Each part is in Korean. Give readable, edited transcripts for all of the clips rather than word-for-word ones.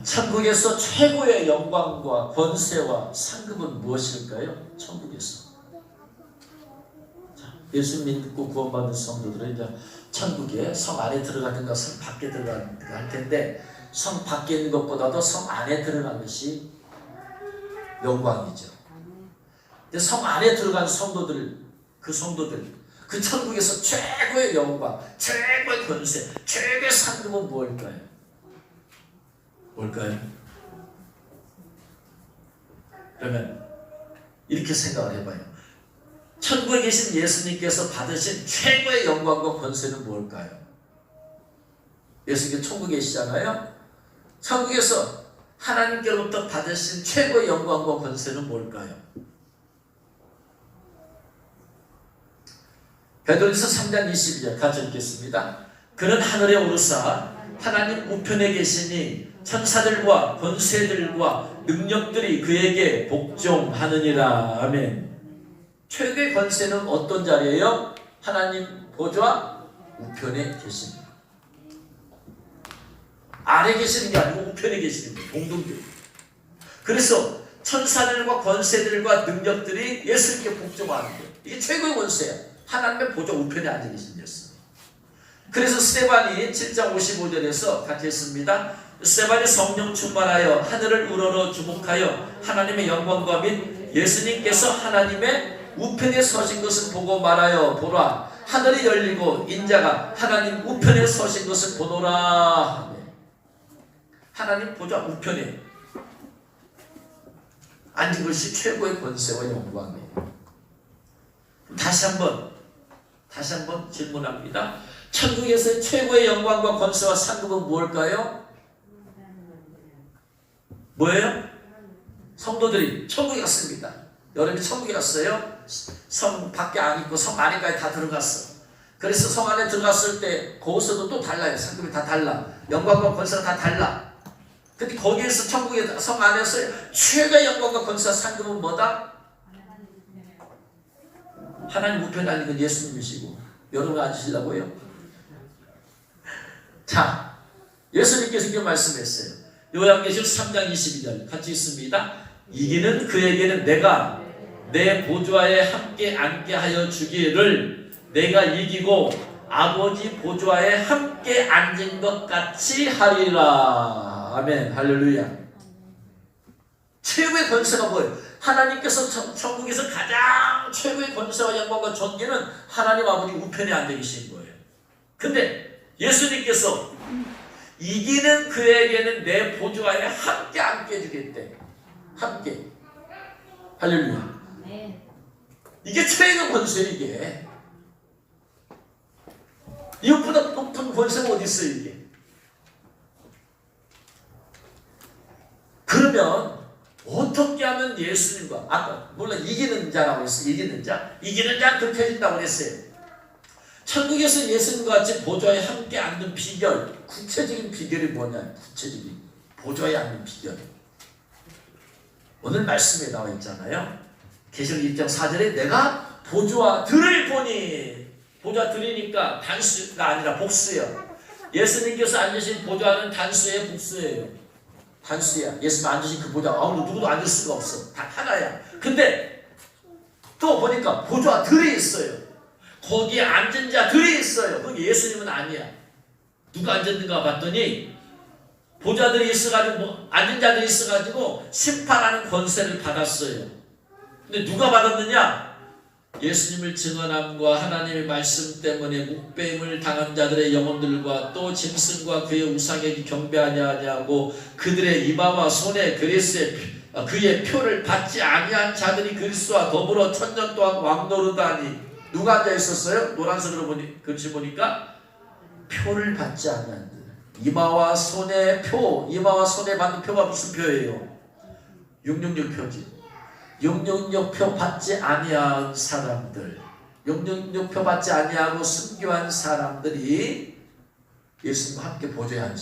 천국에서 최고의 영광과 권세와 상급은 무엇일까요? 천국에서. 예수 믿고 구원받은 성도들은 이제 천국에 성 안에 들어가든가 성 밖에 들어가든가 할 텐데, 성 밖에 있는 것보다도 성 안에 들어간 것이 영광이죠. 근데 성 안에 들어간 성도들, 그 천국에서 최고의 영광, 최고의 권세, 최고의 상급은 뭘까요? 그러면 이렇게 생각을 해봐요. 천국에 계신 예수님께서 받으신 최고의 영광과 권세는 뭘까요? 예수님께서 천국에 계시잖아요. 천국에서 하나님께로부터 받으신 최고의 영광과 권세는 뭘까요? 베드로전서 3장 22절 같이 읽겠습니다. 그는 하늘에 오르사 하나님 우편에 계시니 천사들과 권세들과 능력들이 그에게 복종하느니라. 아멘. 최고의 권세는 어떤 자리예요? 하나님 보좌 우편에 계십니다. 아래 계시는 게 아니고 우편에 계시는 거예요. 동등들. 그래서 천사들과 권세들과 능력들이 예수님께 복종하는 거예요. 이게 최고의 권세야. 하나님의 보좌 우편에 앉아 계신 예수. 그래서 스데반이 7장 55절에서 같이 했습니다. 스데반이 성령 충만하여 하늘을 우러러 주목하여 하나님의 영광과 및 예수님께서 하나님의 우편에 서신 것을 보고 말하여 보라. 하늘이 열리고 인자가 하나님 우편에 서신 것을 보노라. 하나님 보좌 우편에 앉은 것이 최고의 권세와 영광이에요. 다시 한번 질문합니다. 천국에서 최고의 영광과 권세와 상급은 무엇일까요? 뭐예요? 성도들이 천국에 갔습니다. 여러분이 천국에 갔어요? 성 밖에 안 있고 성 안에까지 다 들어갔어. 그래서 성 안에 들어갔을 때 거기서도 또 달라요. 상급이 다 달라. 영광과 권세가 다 달라. 근데 거기에서 천국에 성 안에서 최고의 영광과 권세와 상급은 뭐다? 하나님 우편에 앉은 건 예수님이시고 여러분 앉으시려고요? 자, 예수님께서 이렇게 말씀했어요. 요한계시록 3장 22절 같이 있습니다. 이기는 그에게는 내가 내 보좌에 함께 앉게 하여 주기를 내가 이기고 아버지 보좌에 함께 앉은 것 같이 하리라. 아멘. 할렐루야. 최고의 권세가 뭐예요? 하나님께서 천국에서 가장 최고의 권세와 영광과 존귀는 하나님 아버지 우편에 앉아 계신 거예요. 근데 예수님께서 이기는 그에게는 내 보좌에 함께 앉게 해주겠대. 함께. 할렐루야. 이게 최고의 권세. 이게 이것보다 높은 권세가 어디 있어요 이게? 그러면 어떻게 하면 예수님과 아까 물론 이기는 자라고 했어요. 이기는 자 그렇게 해준다고 했어요. 천국에서 예수님과 같이 보좌에 함께 앉는 비결, 구체적인 비결이 뭐냐? 구체적인 보좌에 앉는 비결. 오늘 말씀에 나와 있잖아요. 계시록 1장 4절에 내가 보좌들을 보니, 보좌들이니까 단수가 아니라 복수예요. 예수님께서 앉으신 보좌는 단수예요, 복수예요? 단수야. 예수님 앉으신 그 보좌 누구도 앉을 수가 없어. 다 하나야. 근데 또 보니까 보좌들이 있어요. 거기에 앉은 자들이 있어요. 거기 예수님은 아니야. 누가 앉았는가 봤더니 보좌들이 있어가지고 앉은 자들이 있어가지고 심판하는 권세를 받았어요. 근데 누가 받았느냐? 예수님을 증언함과 하나님의 말씀 때문에 묵배임을 당한 자들의 영혼들과 또 짐승과 그의 우상에게 경배하냐 하냐고 그들의 이마와 손에 그의 표를 받지 아니한 자들이 그리스도와 더불어 천년 동안 왕노릇하니. 누가 앉아 있었어요? 노란색으로 글씨 보니까 표를 받지 아니한 자. 이마와 손에 받는 표가 무슨 표예요? 666표지. 666표 받지 아니한 사람들, 666표 받지 아니하고 순교한 사람들이 예수님과 함께 보좌에 앉을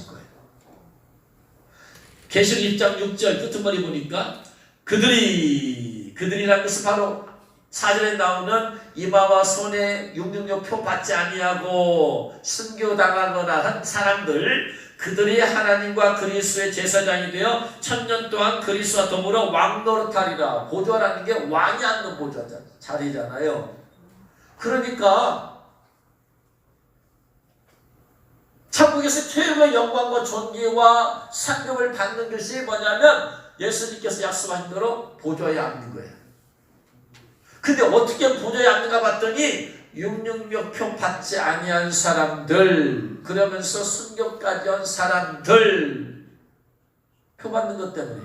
거예요. 계시록 1장 6절 끝머리 보니까 그들이라는 것은 바로 4절에 나오는 이마와 손에 666표 받지 아니하고 순교당하거나 한 사람들, 그들이 하나님과 그리스도의 제사장이 되어 천년 동안 그리스도와 더불어 왕노릇하리라. 보좌라는 게 왕이 앉는 자리잖아요. 그러니까 천국에서 최고의 영광과 존귀와 상급을 받는 것이 뭐냐면 예수님께서 약속하신 대로 보좌에 앉는 거예요. 근데 어떻게 보좌에 앉는가 봤더니 666표 받지 아니한 사람들, 그러면서 순교까지 한 사람들 표 받는 것 때문에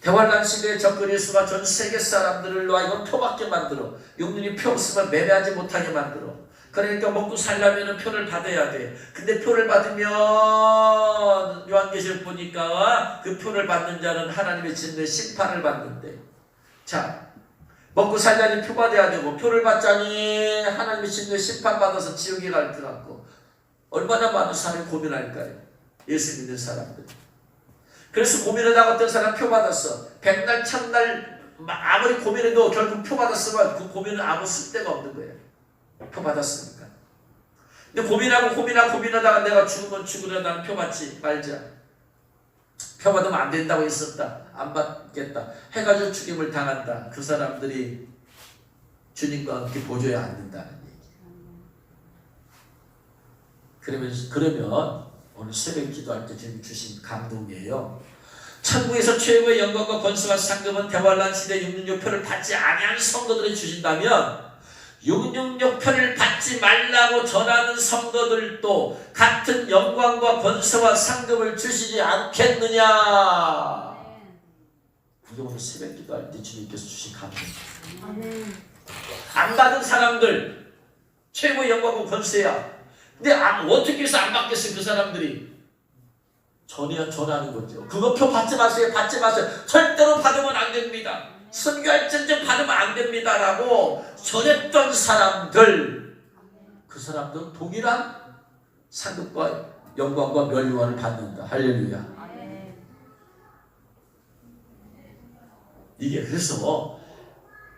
대환란 시대에 저 그리스도가 전 세계 사람들을 놓아 표받게 만들어. 666이 표 없으면 매매하지 못하게 만들어. 그러니까 먹고 살려면 표를 받아야 돼. 근데 표를 받으면 요한계시록 보니까 그 표를 받는 자는 하나님의 진노의 심판을 받는데, 자, 먹고 살자니 표 받아야 되고 표를 받자니 하나님의 진노의 심판 받아서 지옥에 갈 것 같고, 얼마나 많은 사람이 고민할까요? 예수 믿는 사람들. 그래서 고민하다가 어떤 사람 표 받았어. 백날 천날 아무리 고민해도 결국 표 받았으면 그 고민은 아무 쓸데가 없는 거예요. 표 받았으니까. 근데 고민하다가 내가 죽으면 죽으려 나는 표 받지 말자. 표 받으면 안 된다고 했었다. 안 받겠다. 해가지고 죽임을 당한다. 그 사람들이 주님과 함께 보좌에 앉는다는 얘기. 그러면 오늘 새벽 기도할 때 주님 주신 감동이에요. 천국에서 최고의 영광과 권세와 상급은 대환란 시대 666표를 받지 아니하는 성도들이 주신다면 666표를 받지 말라고 전하는 성도들도 같은 영광과 권세와 상급을 주시지 않겠느냐. 이게 오늘 새벽 기도할 때 주님께서 주신 감동이에요. 안 받은 사람들 최고의 영광과 권세야. 근데 어떻게 해서 안 받겠어요? 그 사람들이 전하는 거죠. 그거 표 받지 마세요. 받지 마세요. 절대로 받으면 안 됩니다. 선교할전쟁 받으면 안 됩니다라고 전했던 사람들, 그 사람들은 동일한 상급과 영광과 멸류관을 받는다. 할렐루야. 이게 그래서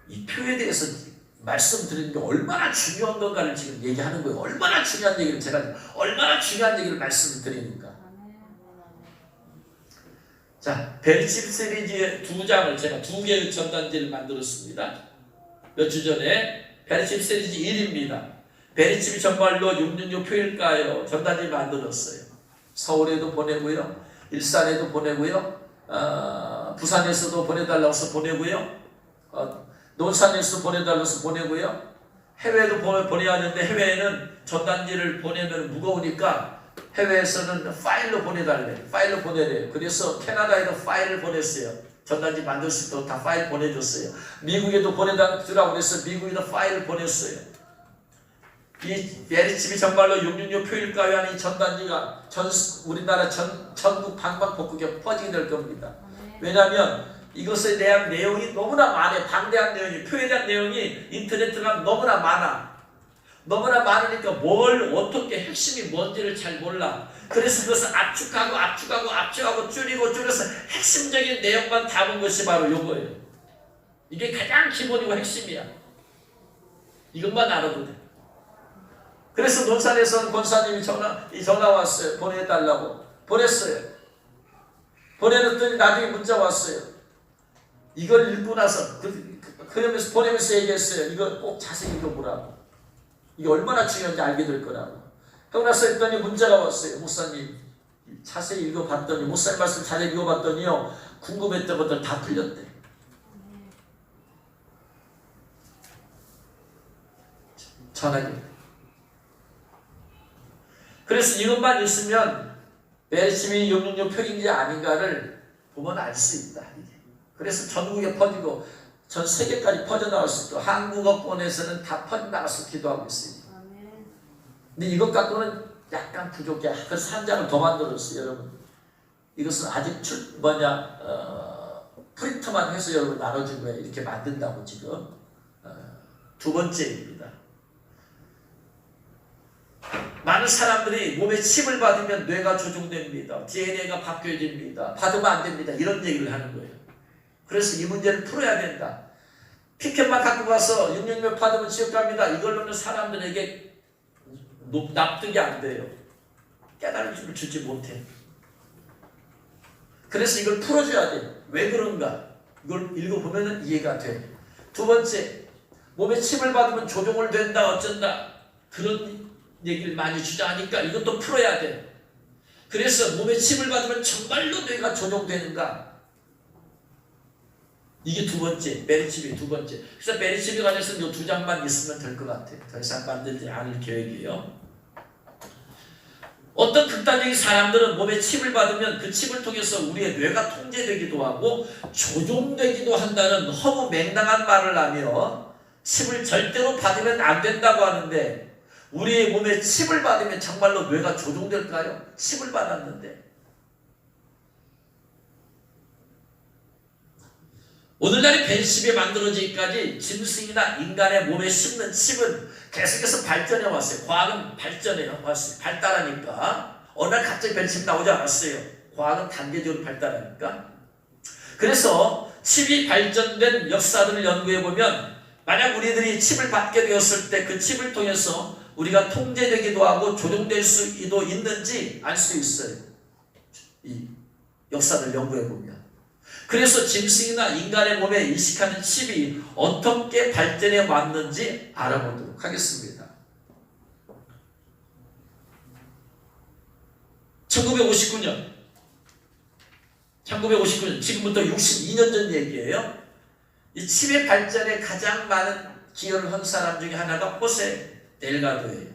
이 표에 대해서 말씀드리는 게 얼마나 중요한 건가를 지금 얘기하는 거예요. 얼마나 중요한 얘기를 제가 얼마나 중요한 얘기를 말씀드리니까. 자, 베리칩 시리즈의 2장을 제가 2개의 전단지를 만들었습니다. 몇 주 전에 베리칩 시리즈 1입니다. 베리칩이 정말로 666 표일까요? 전단지 만들었어요. 서울에도 보내고요, 일산에도 보내고요, 부산에서도 보내달라고 해서 보내고요, 논산에서 보내달라고 해서 보내고요, 해외에도 보내야 하는데 해외에는 전단지를 보내면 무거우니까 해외에서는 파일로 보내달래. 파일로 보내래요. 그래서 캐나다에도 파일을 보냈어요. 전단지 만들 수 있도록 다 파일 보내줬어요. 미국에도 보내달라고 그래서 미국에도 파일을 보냈어요. 이 베리칩이 정말로 666 표일까요? 하는 이 전단지가 우리나라 전국 방방곡곡에 퍼지게 될 겁니다. 왜냐하면 이것에 대한 내용이 너무나 많아요. 방대한 내용이, 표에 대한 내용이 인터넷에 가면 너무나 많아. 너무나 많으니까 뭘 어떻게 핵심이 뭔지를 잘 몰라. 그래서 그것을 압축하고 줄여서 핵심적인 내용만 담은 것이 바로 이거예요. 이게 가장 기본이고 핵심이야. 이것만 알아도 돼. 그래서 논산에서는 권사님이 전화 왔어요. 보내달라고. 보냈어요. 보내놨더니 나중에 문자 왔어요. 이걸 읽고 나서 그러면서 보내면서 얘기했어요. 이거 꼭 자세히 읽어보라고. 이게 얼마나 중요한지 알게 될 거라고. 그러고 나서 했더니 문자가 왔어요. 목사님 자세히 읽어봤더니, 목사님 말씀 잘 읽어봤더니요, 궁금했던 것들 다 풀렸대. 전하게. 그래서 이것만 있으면 베리칩이 666 표인지 아닌가를 보면 알 수 있다. 그래서 전국에 퍼지고 전 세계까지 퍼져나갈 수 있고 한국어권에서는 다 퍼져나가서 기도하고 있습니다. 근데 이것 갖고는 약간 부족해. 그래서 한 장을 더 만들었어요. 여러분, 이것은 아직 프린트만 해서 여러분 나눠준 거예요. 이렇게 만든다고 지금. 두 번째입니다. 많은 사람들이 몸에 침을 받으면 뇌가 조종됩니다. DNA가 바뀌어집니다. 받으면 안 됩니다. 이런 얘기를 하는 거예요. 그래서 이 문제를 풀어야 된다. 피켓만 갖고 가서 666 받으면 지옥 갑니다. 이걸로는 사람들에게 납득이 안 돼요. 깨달음을 주지 못해. 그래서 이걸 풀어줘야 돼. 왜 그런가? 이걸 읽어보면 이해가 돼. 두 번째, 몸에 침을 받으면 조종을 된다 어쩐다 그런 얘기를 많이 주장하니까 이것도 풀어야 돼. 그래서 몸에 침을 받으면 정말로 뇌가 조종되는가? 이게 두 번째, 메리칩이 두 번째. 그래서 메리칩에 관해서 이 두 장만 있으면 될 것 같아요. 더 이상 만들지 않을 계획이에요. 어떤 극단적인 사람들은 몸에 칩을 받으면 그 칩을 통해서 우리의 뇌가 통제되기도 하고 조종되기도 한다는 허무 맹랑한 말을 하며 칩을 절대로 받으면 안 된다고 하는데, 우리의 몸에 칩을 받으면 정말로 뇌가 조종될까요? 칩을 받았는데. 오늘날의 벤칩이 만들어지기까지 짐승이나 인간의 몸에 심는 칩은 계속해서 발전해 왔어요. 과학은 발전해 왔어요. 발달하니까. 어느 날 갑자기 벤칩이 나오지 않았어요. 과학은 단계적으로 발달하니까. 그래서 칩이 발전된 역사들을 연구해보면, 만약 우리들이 칩을 받게 되었을 때 그 칩을 통해서 우리가 통제되기도 하고 조종될 수도 있는지 알 수 있어요. 이 역사를 연구해보면. 그래서 짐승이나 인간의 몸에 이식하는 칩이 어떻게 발전해 왔는지 알아보도록 하겠습니다. 1959년 지금부터 62년 전 얘기예요. 이 칩의 발전에 가장 많은 기여를 한 사람 중에 하나가 호세 델가도예요.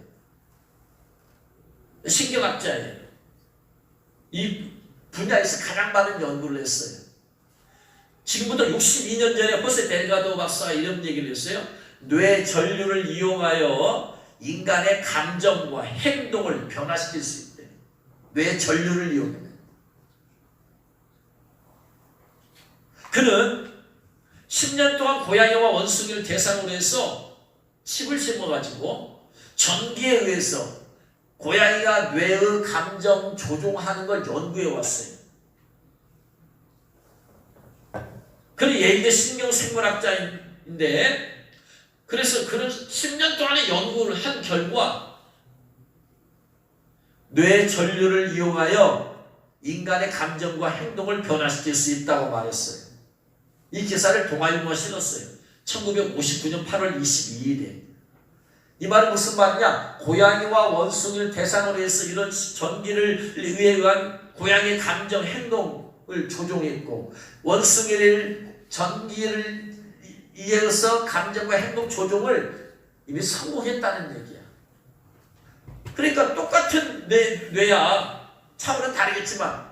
신경학자예요. 이 분야에서 가장 많은 연구를 했어요. 지금부터 62년 전에 호세 델가도 박사가 이런 얘기를 했어요. 뇌 전류를 이용하여 인간의 감정과 행동을 변화시킬 수 있대. 뇌 전류를 이용하면. 그는 10년 동안 고양이와 원숭이를 대상으로 해서 칩을 심어가지고 전기에 의해서 고양이가 뇌의 감정 조종하는 걸 연구해 왔어요. 그는 예의대 신경생물학자인데, 그래서 그는 10년 동안의 연구를 한 결과 뇌 전류를 이용하여 인간의 감정과 행동을 변화시킬 수 있다고 말했어요. 이 기사를 동아일보가 실었어요. 1959년 8월 22일에. 이 말은 무슨 말이냐? 고양이와 원숭이를 대상으로 해서 이런 전기를 의한 고양이의 감정, 행동을 조종했고, 원숭이를 전기를 이해해서 감정과 행동 조종을 이미 성공했다는 얘기야. 그러니까 똑같은 뇌야. 차원은 다르겠지만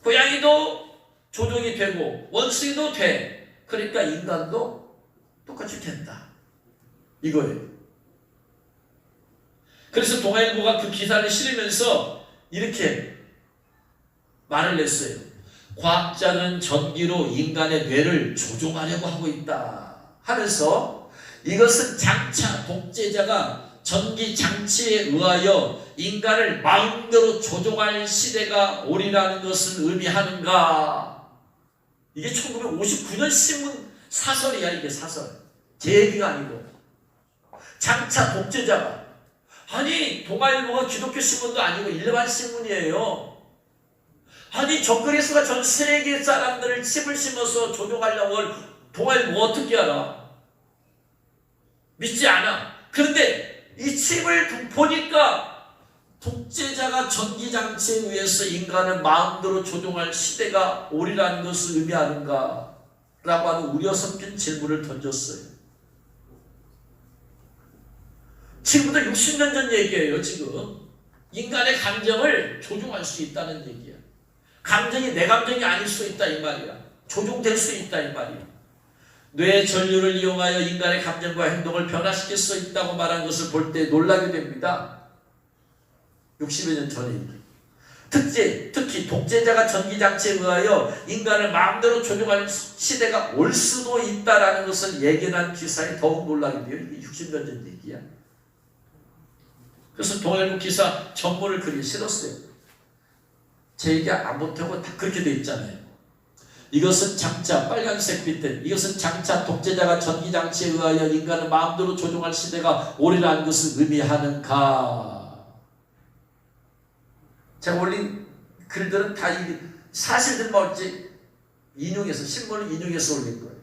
고양이도 조종이 되고 원숭이도 돼. 그러니까 인간도 똑같이 된다. 이거예요. 그래서 동아일보가 그 기사를 실으면서 이렇게 말을 냈어요. 과학자는 전기로 인간의 뇌를 조종하려고 하고 있다 하면서, 이것은 장차 독재자가 전기 장치에 의하여 인간을 마음대로 조종할 시대가 오리라는 것을 의미하는가. 이게 1959년 신문 사설이야. 이게 사설. 제 얘기가 아니고. 장차 독재자가, 아니 동아일보가 기독교 신문도 아니고 일반 신문이에요. 아니 정글에서가 전 세계 사람들을 칩을 심어서 조종하려고 할 동아일보 어떻게 알아? 믿지 않아. 그런데 이 칩을 보니까 독재자가 전기장치에 의해서 인간을 마음대로 조종할 시대가 오리라는 것을 의미하는가? 라고 하는 우려 섞인 질문을 던졌어요. 지금부터 60년 전 얘기예요. 지금 인간의 감정을 조종할 수 있다는 얘기야. 감정이 내 감정이 아닐 수 있다 이 말이야. 조종될 수 있다 이 말이야. 뇌 전류를 이용하여 인간의 감정과 행동을 변화시킬 수 있다고 말한 것을 볼 때 놀라게 됩니다. 60여 년 전의 얘기. 특히 독재자가 전기장치에 의하여 인간을 마음대로 조종하는 시대가 올 수도 있다라는 것을 예견한 기사에 더욱 놀라게 돼요. 이게 60년 전 얘기야. 그래서 동아일보 기사 전문을 그리 실었어요. 제 얘기 안 못하고 다 그렇게 돼 있잖아요. 이것은 장차 빨간색 빛들, 이것은 장차 독재자가 전기장치에 의하여 인간을 마음대로 조종할 시대가 오리라는 것을 의미하는가. 제가 올린 글들은 다 이 사실들만 어찌 인용해서, 신문을 인용해서 올린 거예요.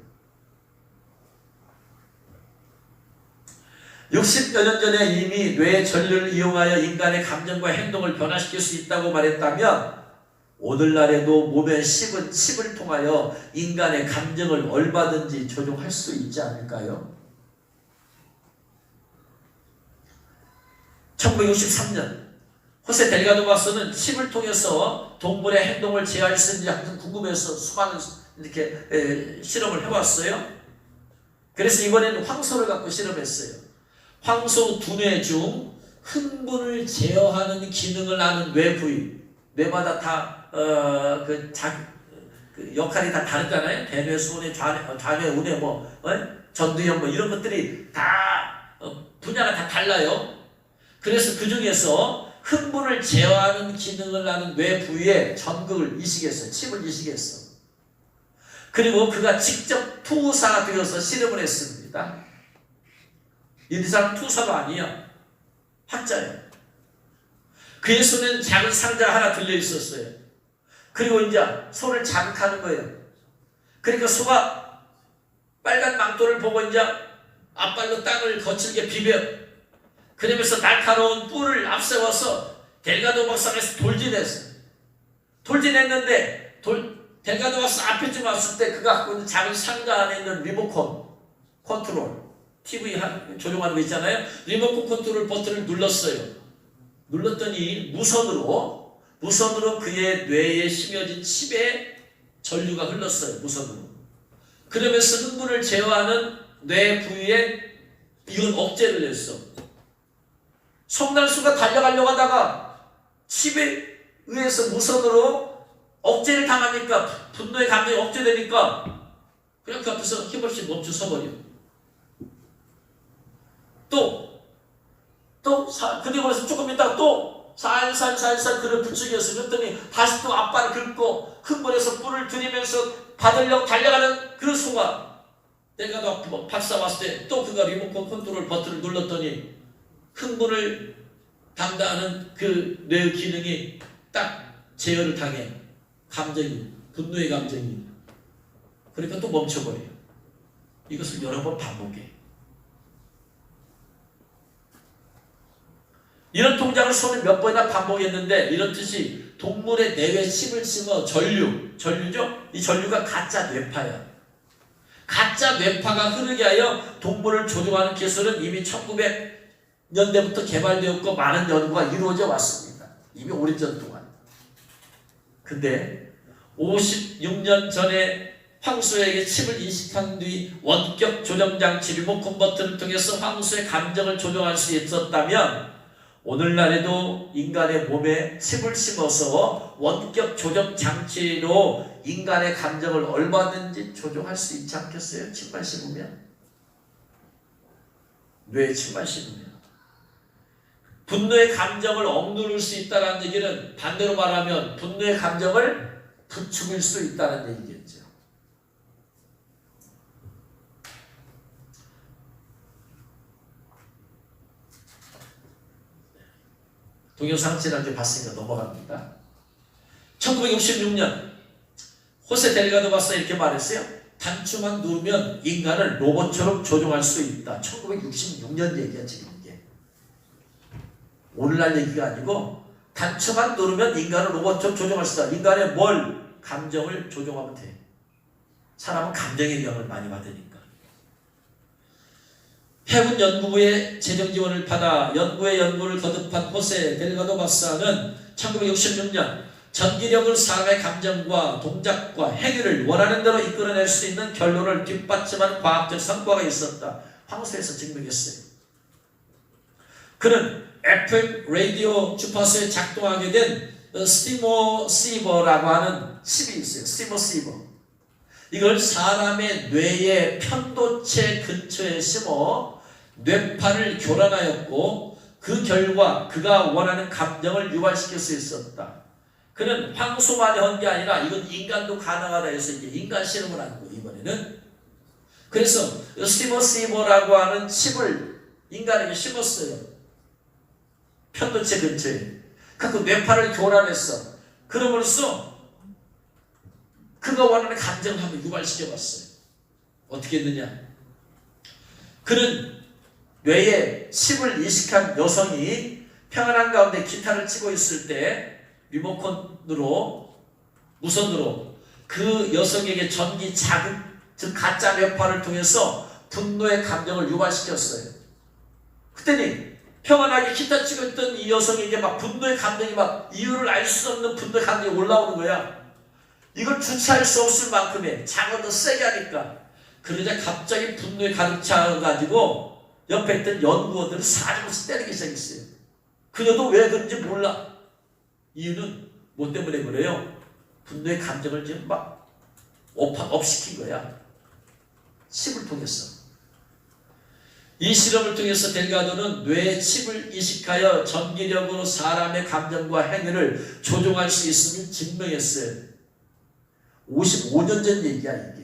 60여 년 전에 이미 뇌 전류를 이용하여 인간의 감정과 행동을 변화시킬 수 있다고 말했다면 오늘날에도 몸의 칩을 통하여 인간의 감정을 얼마든지 조종할 수 있지 않을까요? 1963년 호세 델가도 바소는 칩을 통해서 동물의 행동을 제어할 수 있는지 항상 궁금해서 수많은 이렇게 실험을 해왔어요. 그래서 이번에는 황소를 갖고 실험했어요. 황소 두뇌 중 흥분을 제어하는 기능을 하는 뇌 부위, 뇌마다 다 그 역할이 다 다르잖아요. 대뇌, 수뇌, 좌뇌, 우뇌, 전두엽 이런 것들이 다 분야가 다 달라요. 그래서 그 중에서 흥분을 제어하는 기능을 하는 뇌 부위에 전극을 이식했어요. 칩을 이식했어. 그리고 그가 직접 투사되어서 실험을 했습니다. 이 사람 투사도 아니야. 학자예요. 그의 손에는 작은 상자가 하나 들려 있었어요. 그리고 이제 손을 자극하는 거예요. 그러니까 소가 빨간 망토를 보고 이제 앞발로 땅을 거칠게 비벼. 그러면서 날카로운 뿔을 앞세워서 델가도 박사에서 돌진했어요. 돌진했는데 델가도 박사 앞에쯤 왔을 때 그가 갖고 있는 작은 상자 안에 있는 리모컨 컨트롤 TV 조종하는 거 있잖아요. 리모컨 컨트롤 버튼을 눌렀어요. 눌렀더니 무선으로 그의 뇌에 심어진 칩에 전류가 흘렀어요. 무선으로. 그러면서 흥분을 제어하는 뇌 부위에 이건 억제를 했어. 송달수가 달려가려고 하다가 칩에 의해서 무선으로 억제를 당하니까 분노의 감정이 억제되니까 그냥 그 앞에서 힘없이 멈춰 서버려. 그리고 그래서 조금 있다가 또 살살 그를 부추겼어. 그랬더니 다시 또 앞발을 긁고 흥분해서 뿔을 들이면서 받으려고 달려가는 그 소가 내가 또 박사 왔을 때 또 그가 리모컨 컨트롤 버튼을 눌렀더니 흥분을 담당하는 그 뇌의 기능이 딱 제어를 당해. 분노의 감정이. 그러니까 또 멈춰버려요. 이것을 여러 번 반복해. 이런 동작을 손을 몇 번이나 반복했는데 이렇듯이 동물의 뇌에 칩을 심어 전류죠? 이 전류가 가짜 뇌파야. 가짜 뇌파가 흐르게 하여 동물을 조종하는 기술은 이미 1900년대부터 개발되었고 많은 연구가 이루어져 왔습니다. 이미 오랜전 동안. 근데 56년 전에 황소에게 칩을 인식한 뒤 원격 조정장치 리모컨 버튼을 통해서 황소의 감정을 조정할 수 있었다면 오늘날에도 인간의 몸에 칩을 심어서 원격 조정 장치로 인간의 감정을 얼마든지 조종할 수 있지 않겠어요? 칩만 심으면? 뇌에 칩만 심으면. 분노의 감정을 억누를 수 있다는 얘기는 반대로 말하면 분노의 감정을 부추길 수 있다는 얘기겠죠. 동영상 지난주에 봤으니까 넘어갑니다. 1966년 호세 델가도 바사 이렇게 말했어요. 단추만 누르면 인간을 로봇처럼 조종할 수 있다. 1966년 얘기야 지금 이게. 오늘날 얘기가 아니고 단추만 누르면 인간을 로봇처럼 조종할 수 있다. 인간의 감정을 조종하면 돼. 사람은 감정의 영향을 많이 받으니까. 해군 연구부의 재정 지원을 받아 연구를 거듭한 호세 델가도 박사는 1966년 전기력은 사람의 감정과 동작과 행위를 원하는 대로 이끌어낼 수 있는 결론을 뒷받침한 과학적 성과가 있었다. 황소에서 증명했어요. 그는 FM 라디오 주파수에 작동하게 된 스티머시버라고 하는 칩이 있어요. 스티머시버. 이걸 사람의 뇌의 편도체 근처에 심어 뇌파를 교란하였고 그 결과 그가 원하는 감정을 유발시킬 수 있었다. 그는 황소만이 한 게 아니라 이건 인간도 가능하다 해서 이제 인간 실험을 한 거예요. 이번에는. 그래서 스티머시버라고 하는 칩을 인간에게 심었어요. 편도체 근처에. 그 뇌파를 교란했어. 그러므로써 그가 원하는 감정을 한번 유발시켜봤어요. 어떻게 했느냐? 그는 뇌에 칩을 이식한 여성이 평안한 가운데 기타를 치고 있을 때 리모컨으로 무선으로 그 여성에게 전기 자극, 즉 가짜 뇌파를 통해서 분노의 감정을 유발시켰어요. 그때니 평안하게 기타 치고 있던 이 여성에게 막 분노의 감정이 막 이유를 알 수 없는 분노의 감정이 올라오는 거야. 이걸 주체할 수 없을 만큼의 장어도 세게 하니까. 그러자 갑자기 분노에 가득 차가지고 옆에 있던 연구원들을 사정없이 때리기 시작했어요. 그녀도 왜 그런지 몰라. 이유는 뭐 때문에 그래요? 분노의 감정을 지금 막 업시킨 거야. 칩을 통해서. 이 실험을 통해서 델가도는 뇌에 칩을 이식하여 전기력으로 사람의 감정과 행위를 조종할 수 있음을 증명했어요. 55년 전 얘기야 이게.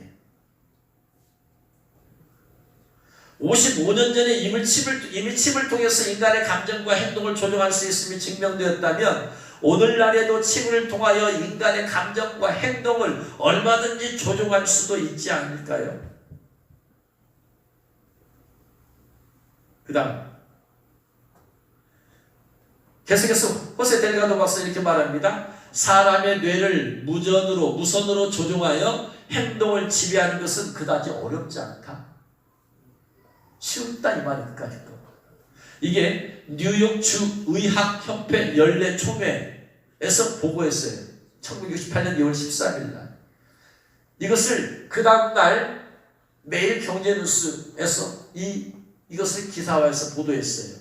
55년 전에 이미 칩을 통해서 인간의 감정과 행동을 조종할 수 있음이 증명되었다면 오늘날에도 칩을 통하여 인간의 감정과 행동을 얼마든지 조종할 수도 있지 않을까요? 그 다음 계속해서 호세 델가도 박사 이렇게 말합니다. 사람의 뇌를 무선으로 조종하여 행동을 지배하는 것은 그다지 어렵지 않다. 쉽다 이 말이 그까짓도. 이게 뉴욕주 의학협회 연례총회에서 보고했어요. 1968년 2월 13일 날. 이것을 그 다음날 매일 경제뉴스에서 이것을 기사화해서 보도했어요.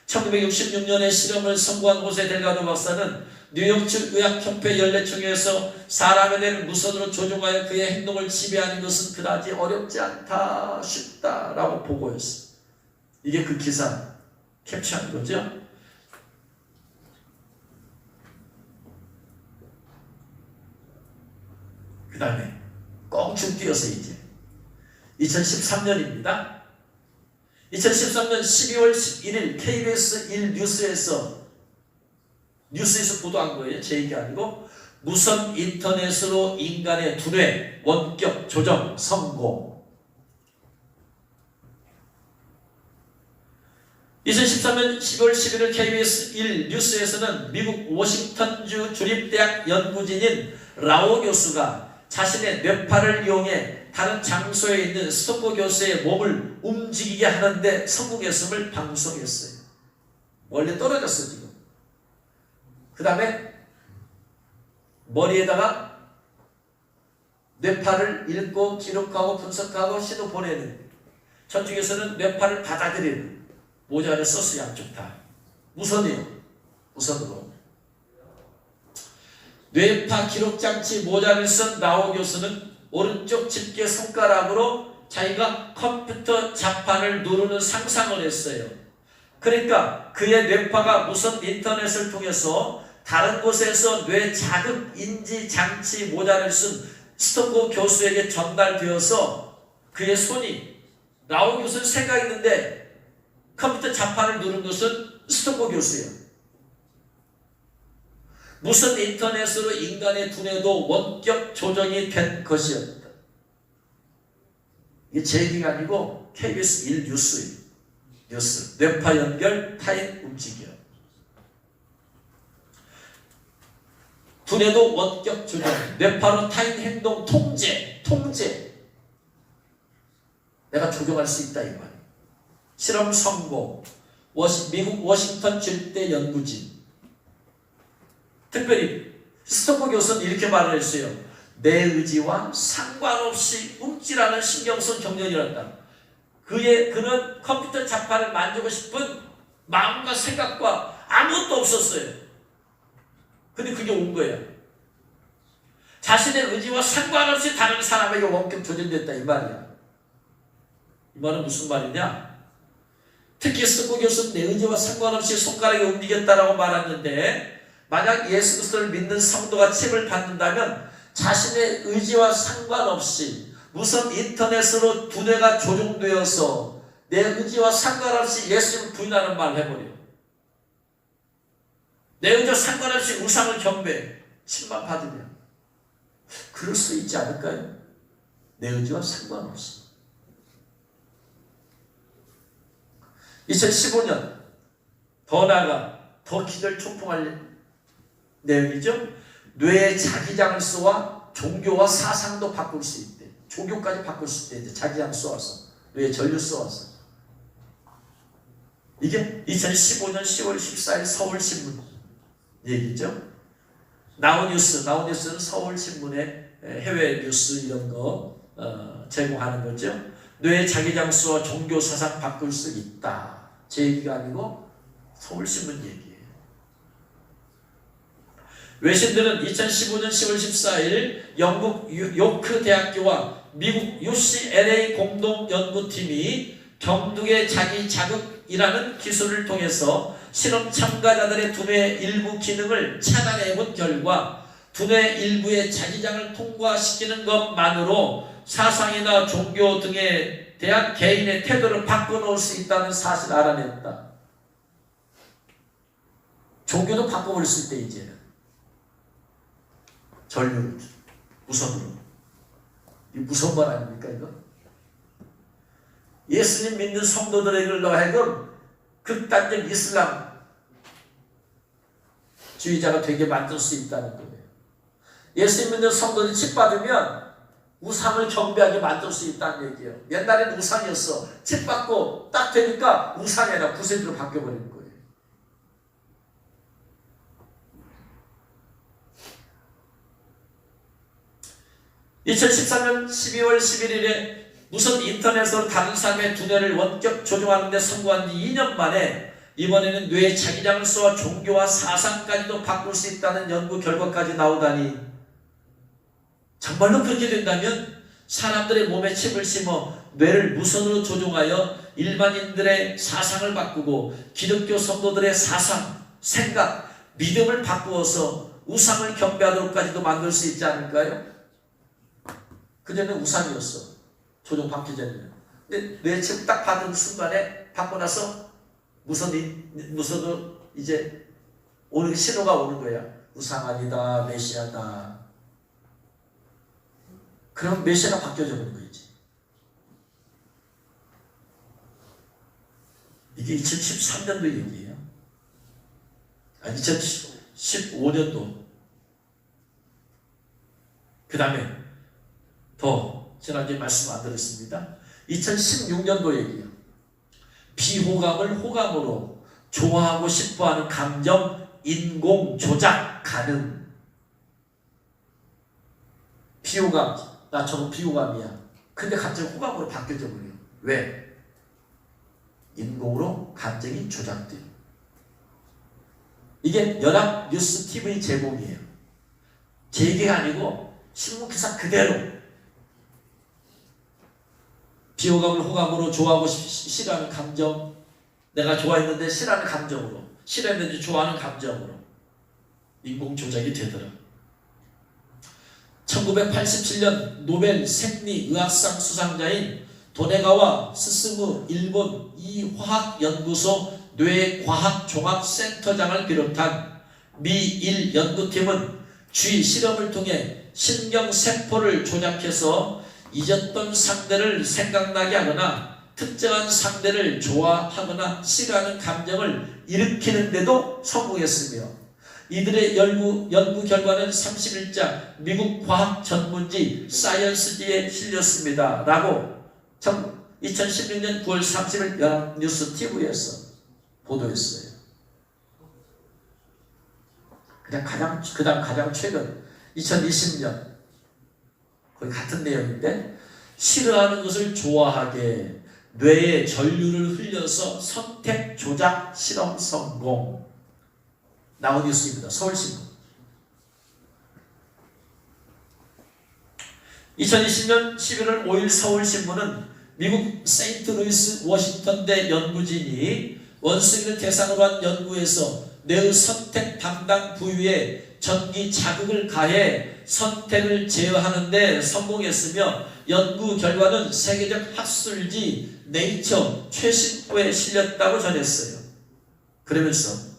1966년에 실험을 성공한 호세 델가도 박사는 뉴욕주 의학협회 연례총회에서 사람의 뇌를 무선으로 조종하여 그의 행동을 지배하는 것은 그다지 어렵지 않다, 쉽다라고 보고했어요. 이게 그 기사 캡처한 거죠. 그 다음에 껑충 뛰어서 이제 2013년입니다. 2013년 12월 11일 KBS 1뉴스에서 보도한 거예요. 제 얘기 아니고 무선 인터넷으로 인간의 두뇌 원격 조정 성공. 2013년 10월 11일 KBS 1뉴스에서는 미국 워싱턴주 주립대학 연구진인 라오 교수가 자신의 뇌파를 이용해 다른 장소에 있는 스토커 교수의 몸을 움직이게 하는데 성공했음을 방송했어요. 원래 떨어졌어 지금. 그 다음에 머리에다가 뇌파를 읽고 기록하고 분석하고 신호 보내는, 저쪽에서는 뇌파를 받아들이는 모자를 썼어요. 양쪽 다 무선이요. 무선으로 뇌파 기록장치 모자를 쓴 라오 교수는 오른쪽 집게 손가락으로 자기가 컴퓨터 자판을 누르는 상상을 했어요. 그러니까 그의 뇌파가 무선 인터넷을 통해서 다른 곳에서 뇌 자극 인지 장치 모자를 쓴 스토커 교수에게 전달되어서 그의 손이 라오 교수는 생각했는데 컴퓨터 자판을 누른 것은 스토커 교수예요. 무선 인터넷으로 인간의 두뇌도 원격 조정이 된 것이었다. 이게 제 얘기가 아니고 KBS 1뉴스예요. 뉴스. 뇌파 연결 타인 움직여. 두뇌도 원격 조정. 뇌파로 타인 행동 통제. 내가 조정할 수 있다 이 말이에요. 실험 성공. 미국 워싱턴 주립대 연구진. 특별히 스토커 교수는 이렇게 말을 했어요. 내 의지와 상관없이 움찔하는 신경성 경련이었다. 그는 컴퓨터 자판을 만지고 싶은 마음과 생각과 아무것도 없었어요. 근데 그게 온 거예요. 자신의 의지와 상관없이 다른 사람에게 원격 조정됐다 이 말이야. 이 말은 무슨 말이냐? 특히 스토커 교수는 내 의지와 상관없이 손가락이 움직였다라고 말했는데, 만약 예수 그리스도를 믿는 성도가 칩을 받는다면 자신의 의지와 상관없이 무선 인터넷으로 두뇌가 조종되어서 내 의지와 상관없이 예수를 부인하는 말을 해버려. 내 의지와 상관없이 우상을 경배해. 침만 받으면. 그럴 수 있지 않을까요? 내 의지와 상관없이. 2015년 더 나아가 더 기절 촉풍할 내용이죠. 뇌의 자기장수와 종교와 사상도 바꿀 수 있대. 종교까지 바꿀 수 있대. 자기장 쏘아서 뇌에 전류 쏘아서. 이게 2015년 10월 14일 서울신문 얘기죠. 나우뉴스는 서울신문의 해외 뉴스 이런 거 제공하는 거죠. 뇌의 자기장수와 종교 사상 바꿀 수 있다. 제 얘기가 아니고 서울신문 얘기예요. 외신들은 2015년 10월 14일 영국 요크 대학교와 미국 UCLA 공동 연구팀이 경두의 자기 자극이라는 기술을 통해서 실험 참가자들의 두뇌 일부 기능을 차단해본 결과 두뇌 일부의 자기장을 통과시키는 것만으로 사상이나 종교 등에 대한 개인의 태도를 바꿔놓을 수 있다는 사실을 알아냈다. 종교도 바꿔버릴 수 있대 이제는. 전류 무선으로. 이 무서운 말 아닙니까 이거? 예수님 믿는 성도들에게로 하여금 극단적 이슬람 주의자가 되게 만들 수 있다는 거예요. 예수님 믿는 성도들이 칙받으면 우상을 경배하게 만들 수 있다는 얘기예요. 옛날에는 우상이었어. 칙받고 딱 되니까 우상이 아니라 구세주로 바뀌어버리는 거예요. (2013년 12월 11일에) 무슨 인터넷으로 다른 사람의 두뇌를 원격 조종하는 데 성공한 지 2년 만에 이번에는 뇌의 자기장을 쏘아 종교와 사상까지도 바꿀 수 있다는 연구 결과까지 나오다니, 정말로 그렇게 된다면 사람들의 몸에 칩을 심어 뇌를 무선으로 조종하여 일반인들의 사상을 바꾸고 기독교 성도들의 사상, 생각, 믿음을 바꾸어서 우상을 경배하도록까지도 만들 수 있지 않을까요? 그전에는 우상이었어. 조종 받기 전에는. 근데 뇌 칩 딱 받은 순간에 받고 나서 무선으로 이제 오는 신호가 오는 거야. 우상 아니다, 메시아다. 그럼 메시아가 바뀌어져 버린 거지. 이게 2013년도 얘기예요. 아니 2015년도. 그 다음에 더 지난주에 말씀 안 드렸습니다. 2016년도 얘기예요. 비호감을 호감으로 좋아하고 싶어하는 감정 인공 조작 가능. 비호감, 나처럼 비호감이야. 근데 갑자기 호감으로 바뀌어져 버려요. 왜? 인공으로 감정이 조작돼요. 이게 연합뉴스TV 제공이에요. 제 얘기가 아니고 신문기사 그대로. 비호감을 호감으로 좋아하고 싫어하는 감정, 내가 좋아했는데 싫어하는 감정으로, 싫어했는데 좋아하는 감정으로 인공 조작이 되더라. 1987년 노벨 생리의학상 수상자인 도네가와 스스무 일본 이화학연구소 뇌과학종합센터장을 비롯한 미1 연구팀은 주의 실험을 통해 신경세포를 조작해서 잊었던 상대를 생각나게 하거나 특정한 상대를 좋아하거나 싫어하는 감정을 일으키는데도 성공했으며, 이들의 연구 결과는 30일자 미국 과학 전문지 사이언스지에 실렸습니다. 라고 2016년 9월 30일 연합뉴스TV에서 보도했어요. 그다음 가장 최근 2020년 거의 같은 내용인데, 싫어하는 것을 좋아하게 뇌에 전류를 흘려서 선택 조작 실험 성공. 나온 뉴스입니다. 서울신문. 2020년 11월 5일 서울신문은 미국 세인트루이스 워싱턴대 연구진이 원숭이를 대상으로 한 연구에서 뇌의 선택 담당 부위에 전기 자극을 가해 선택을 제어하는 데 성공했으며, 연구 결과는 세계적 학술지 네이처 최신호에 실렸다고 전했어요. 그러면서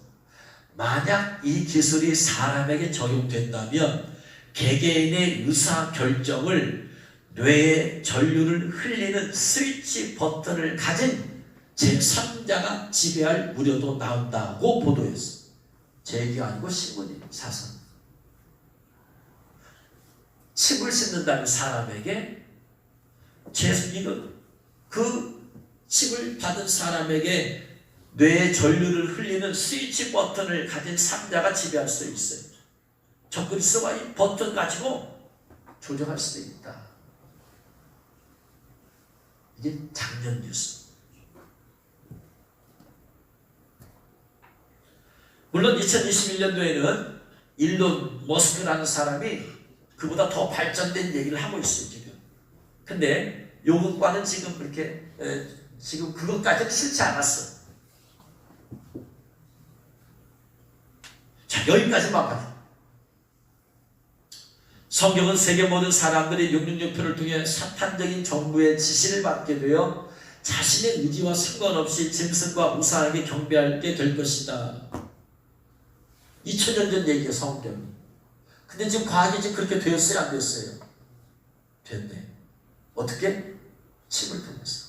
만약 이 기술이 사람에게 적용된다면 개개인의 의사결정을 뇌의 전류를 흘리는 스위치 버튼을 가진 제3자가 지배할 우려도 나온다고 보도했어. 제 얘기가 아니고 신문이 사설. 칩을 씹는다는 사람에게 그 칩을 받은 사람에게 뇌의 전류를 흘리는 스위치 버튼을 가진 3자가 지배할 수 있어요. 적그리스도가 이 버튼 가지고 조정할 수도 있다. 이게 작년 뉴스. 물론 2021년도에는 일론 머스크라는 사람이 그보다 더 발전된 얘기를 하고 있어요, 지금. 근데 요것과는 지금 그렇게 지금 그것까지는 싫지 않았어. 자, 여기까지만 봐요. 성경은 세계 모든 사람들이 666표를 통해 사탄적인 정부의 지시를 받게 되어 자신의 의지와 상관없이 짐승과 우상에게 경배하게 될 것이다. 2000년 전 얘기예요, 성경이. 근데 지금 과학이 지금 그렇게 되었어요, 안 됐어요? 됐네. 어떻게? 칩을 통해서.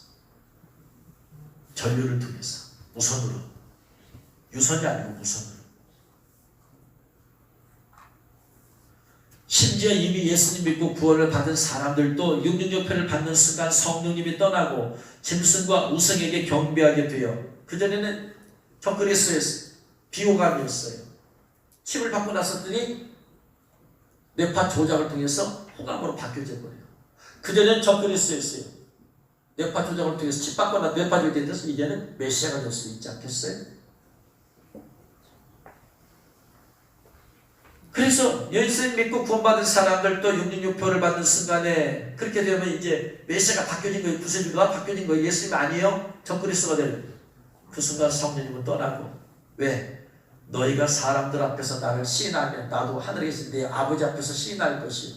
전류를 통해서. 무선으로. 유선이 아니고 무선으로. 심지어 이미 예수님 믿고 구원을 받은 사람들도 666표를 받는 순간 성령님이 떠나고 짐승과 우상에게 경배하게 되어, 그전에는 적그리스도였어요. 비호감이었어요. 칩을 받고 나섰더니 뇌파 조작을 통해서 호감으로 바뀌어져 버려요. 그전에는 적그리스도였어요. 뇌파 조작을 통해서 칩 받고 나 뇌파 조작이 돼서 이제는 메시아가 될 수 있지 않겠어요? 그래서 예수님 믿고 구원받은 사람들도 666표를 받는 순간에 그렇게 되면 이제 메시아가 바뀌어진 거예요. 구세주가 바뀌어진 거예요. 예수님이 아니에요. 적그리스도가 되는. 그 순간 성령님은 떠나고. 왜? 너희가 사람들 앞에서 나를 시인하면 나도 하늘에 계신 내 아버지 앞에서 시인할 것이요.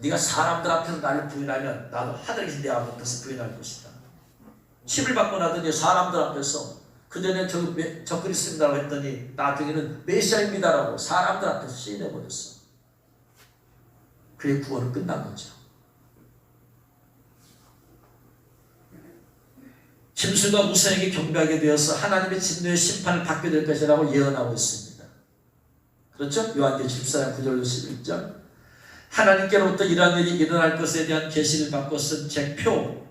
네가 사람들 앞에서 나를 부인하면 나도 하늘에 계신 내 아버지 앞에서 부인할 것이다. 칩을 받고 나더니 사람들 앞에서, 그전에 적그리스도라고 했더니 나중에는 메시아입니다라고 사람들 앞에서 시인해버렸어. 그의 구원은 끝난 거죠. 짐승과 우상에게 경배하게 되어서 하나님의 진노의 심판을 받게 될 것이라고 예언하고 있습니다. 그렇죠? 요한계시록 14장 9절로 11절. 하나님께로부터 이러한 일이 일어날 것에 대한 계시를 받고 쓴 책 표,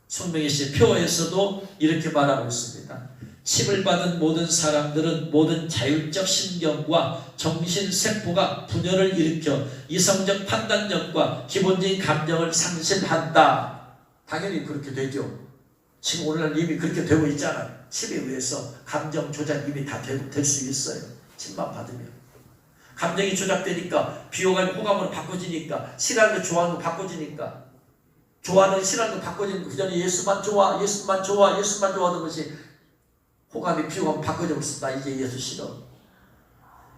손명희 씨의 표에서도 이렇게 말하고 있습니다. 칩을 받은 모든 사람들은 모든 자율적 신경과 정신세포가 분열을 일으켜 이성적 판단력과 기본적인 감정을 상실한다. 당연히 그렇게 되죠. 지금 오늘날 이미 그렇게 되고 있잖아요. 칩에 의해서 감정 조작 이미 다 될 수 있어요. 칩만 받으면. 감정이 조작되니까 비호감이 호감으로 바꿔지니까 싫어하는 거 좋아하는 거 바꿔지니까 좋아하는 거 싫어하는 거 바꿔지는 거, 그전에 예수만 좋아 예수만 좋아 예수만 좋아하던 것이 호감이 비호감이 바꿔져 버렸어. 나 이제 예수 싫어.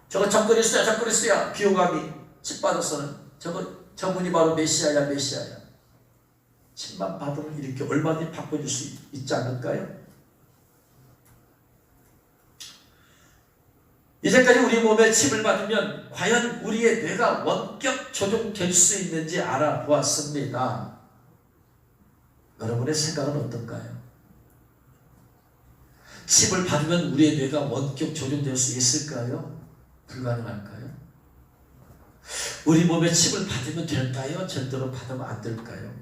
저거 적그리스도야 적그리스도야. 비호감이 칩 받아서는 저분이 바로 메시아야 메시아야. 칩만 받으면 이렇게 얼마든지 바꿔줄 수 있지 않을까요? 이제까지 우리 몸에 칩을 받으면 과연 우리의 뇌가 원격 조종될 수 있는지 알아보았습니다. 여러분의 생각은 어떤가요? 칩을 받으면 우리의 뇌가 원격 조종될 수 있을까요? 불가능할까요? 우리 몸에 칩을 받으면 될까요? 절대로 받으면 안 될까요?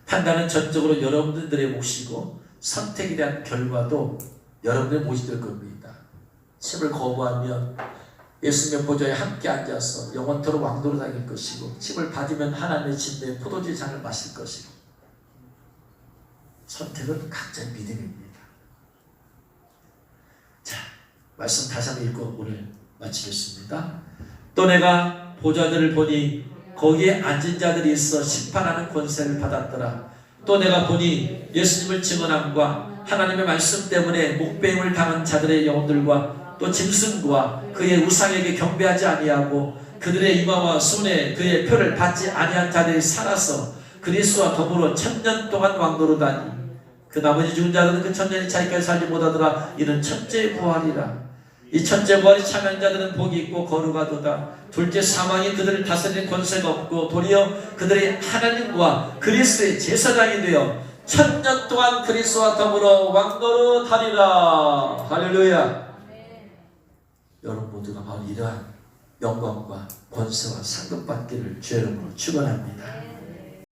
판단은 전적으로 여러분들의 몫이고 선택에 대한 결과도 여러분의 몫이 될 겁니다. 칩을 거부하면 예수님의 보좌에 함께 앉아서 영원토록 왕도로 다닐 것이고, 칩을 받으면 하나님의 진노의 포도주의 잔을 마실 것이고, 선택은 각자의 믿음입니다. 자, 말씀 다시 한번 읽고 오늘 마치겠습니다. 또 내가 보좌들을 보니 거기에 앉은 자들이 있어 심판하는 권세를 받았더라. 또 내가 보니 예수님을 증언함과 하나님의 말씀 때문에 목배임을 당한 자들의 영혼들과 또 짐승과 그의 우상에게 경배하지 아니하고 그들의 이마와 손에 그의 표를 받지 아니한 자들이 살아서 그리스도와 더불어 1000년 동안 왕노로다니 그 나머지 죽은 자들은 그 1000년이 차이까지 살지 못하더라. 이는 첫째 부활이라. 이 첫째 부활이 참여한 자들은 복이 있고 거룩하도다. 둘째 사망이 그들을 다스리는 권세가 없고 도리어 그들이 하나님과 그리스도의 제사장이 되어 1000년 동안 그리스도와 더불어 왕노릇하리라. 할렐루야. 여러분 모두가 바로 이러한 영광과 권세와 상급받기를 주의 이름으로 축원합니다.